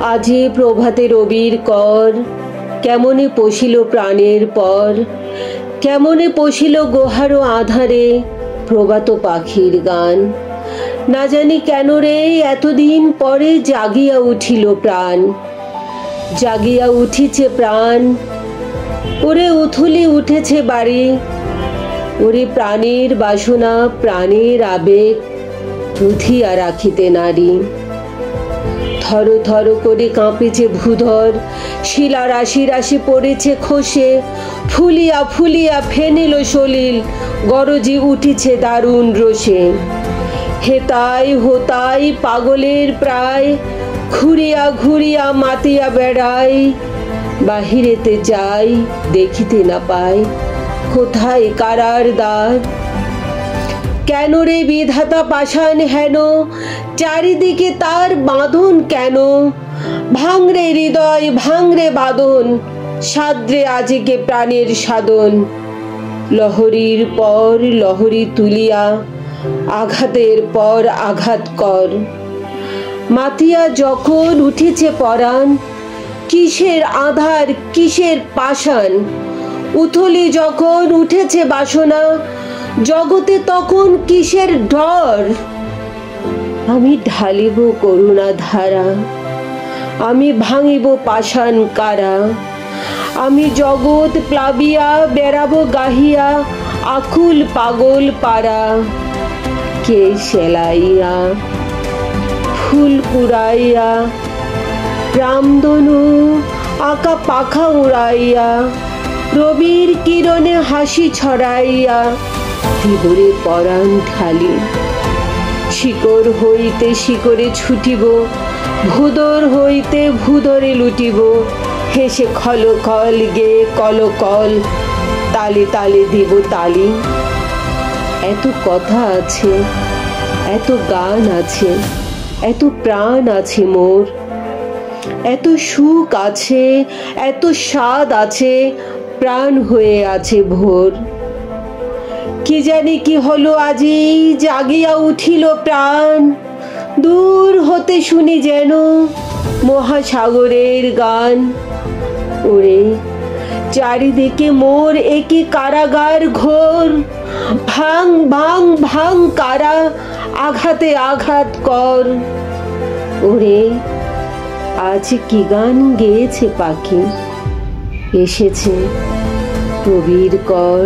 আজি প্রভাতে রবির কর, কেমনে পশিল প্রাণের পর, কেমনে পশিল গোহারো আধারে প্রভাত পাখির গান। না জানি কেন রে এতদিন পরে জাগিয়া উঠিল প্রাণ, জাগিয়া উঠিছে প্রাণ। ওরে উথুলি উঠেছে বাড়ি, ওরে প্রাণের বাসনা প্রাণের আবেগ রুধিয়া রাখিতে নারী। থর থর করে কাঁপেছে ভূধর, শিলা রাশি রাশি পড়েছে খসে, ফুলিয়া ফুলিয়া ফেনিল সলিল গরজি উঠিছে দারুণ রোষে। হেতাই হোতাই পাগলের প্রায়, ঘুরিয়া ঘুরিয়া মাতিয়া বেড়াই, বাহিরেতে যাই দেখিতে না পাই কোথায় কারার দ্বার। কেন রে বিধাতা পাষাণ হেন, চারিদিকে তার বাঁধন কেন? ভাঙরে হৃদয় ভাঙরে বাঁধন, সাদ্রে আজিকে প্রাণের সাধন। লহরীর পর লহরী তুলিয়া আঘাতের পর আঘাত কর। মাতিয়া যখন উঠেছে পরাণ, কিসের আধার কিসের পাষাণ। উথলি যখন উঠেছে বাসনা, জগতে তখন কিসের ডর। আমি ঢালিব করুণা ধারা, আমি ভাঙিব পাষাণ কারা। আমি জগৎ প্লাবিয়া বেড়াবো গাহিয়া আকুল পাগল পারা। কে সেলাইয়া ফুল কুড়াইয়া, রামধনু আঁকা পাখা উড়াইয়া, রবির কিরণে হাসি ছড়াইয়া দিবরে পরাণ ঢালি। শিকড় হইতে শিকড়ে ছুটিব, ভূদর হইতে ভূদরে লুটিব। হেসে খলকল গে কলকল, তালে তালে দিব তালি। এত কথা আছে, এত গান আছে, এত প্রাণ আছে মোর, এত সুখ আছে, এত স্বাদ আছে, প্রাণ হয়ে আছে ভোর। কি জানি কি হলো আজি জাগিয়া উঠিল প্রাণ, দূর হতে শুনি যেন মহাসাগরের গান। ওরে চারিদিকে মোর একি কারাগার ঘোর, ভাঙ ভাঙ ভাঙ কারা, আঘাতে আঘাত কর। ওরে আজ কি গান গেয়েছে পাখি, এসেছে রবির কর।